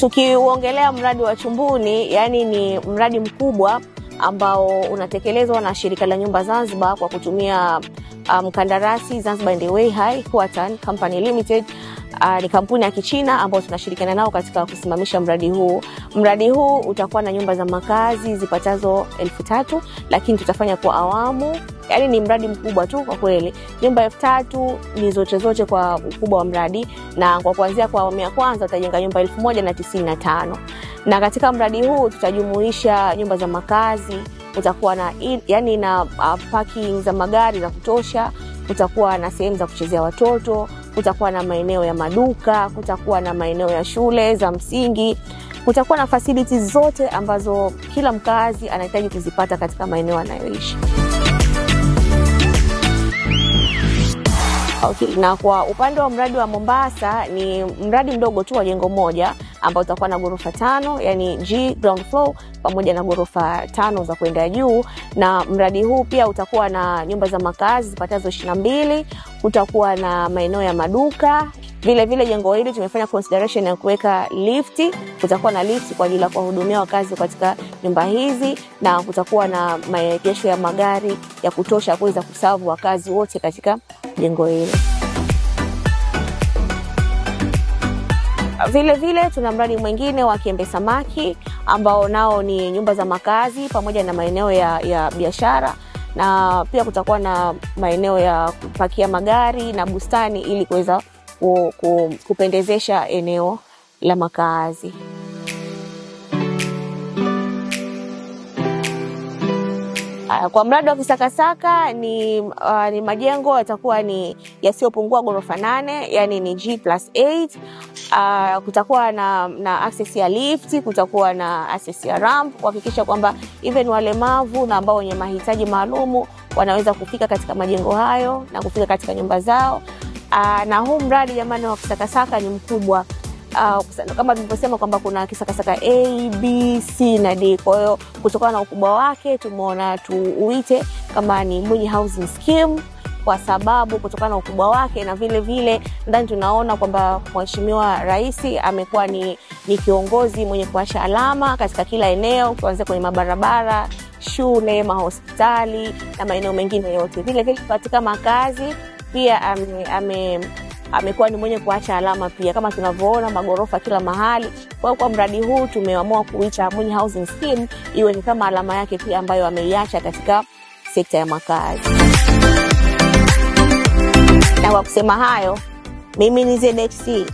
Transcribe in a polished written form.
Tukiuongelea mradi wa Chumbuni, yani ni mradi mkubwa ambao unatekelezwa na shirika la nyumba Zanzibar kwa kutumia mkandarasi Zanzibar and the Way High Huatan Company Limited. Ni kampuni ya Kichina ambao tunashirikiana nao katika kusimamisha mradi huu. Mradi huu utakuwa na nyumba za makazi zipatazo 3,000, lakini tutafanya kwa awamu. Yani ni mradi mkubwa tu kwa kweli. Nyumba 3,000 ni zote kwa ukubwa wa mradi, na kwa kuanzia kwa awamu ya kwanza tutajenga nyumba 1,095. Na katika mradi huu tutajumuisha nyumba za makazi, utakuwa na parking za magari za kutosha, kutakuwa na sehemu za kuchezea watoto, kutakuwa na maeneo ya maduka, kutakuwa na maeneo ya shule za msingi, kutakuwa na facilities zote ambazo kila mkazi anahitaji kuzipata katika maeneo anayoishi. Okay, na kwa upande wa mradi wa Mombasa ni mradi mdogo tu wa jengo moja ambao utakuwa na ghorofa 5, yani G ground floor pamoja na ghorofa 5 za kwenda juu. Na mradi huu pia utakuwa na nyumba za makazi zipatazo 22, utakuwa na maeneo ya maduka. Vile jengo hili tumefanya consideration ya kuweka lift, kutakuwa na lift kwa ajili ya kuwahudumia wakazi katika nyumba hizi, na kutakuwa na maegesho ya magari ya kutosha kuweza kuserve wakazi wote katika jengo hili. Vile tuna mradi mwingine wa Kiembe Samaki ambao nao ni nyumba za makazi pamoja na maeneo ya biashara, na pia kutakuwa na maeneo ya kupakia magari na bustani ili kuweza kupendezesha eneo la makazi. Kwa mradi wa Kisakasaka ni majengo yatakuwa ni yasiyopungua ghorofa 8, yani ni G+8. Kutakuwa na access ya lift, kutakuwa na access ya ramp kuhakikisha kwamba even walemavu na ambao wenye mahitaji maalumu wanaweza kufika katika majengo hayo na kufika katika nyumba zao. Na huu mradi jamani wa Kisakasaka ni mkubwa. Kama tulivyosema kwamba kuna Kisakasaka A, B, C na D. Kwa hiyo kutokana na ukubwa wake tumeona tuuite kama ni Mwinyi Housing Scheme, kwa sababu kutokana na ukubwa wake, na vile ndani tunaona kwamba Mheshimiwa Rais amekuwa ni kiongozi mwenye kuacha alama katika kila eneo, kuanzia kwenye mabarabara, shule, mahospitali na maeneo mengine yote. Vile katika makazi pia amekuwa ni mwenye kuacha alama pia, kama tunavyoona magorofa kila mahali. Kwa mradi huu tumeamua kuita Mwinyi Housing Scheme iwe ni kama alama yake pia ambayo ameiacha katika sekta ya makazi. Na kwa kusema hayo, mimi ni ZHC.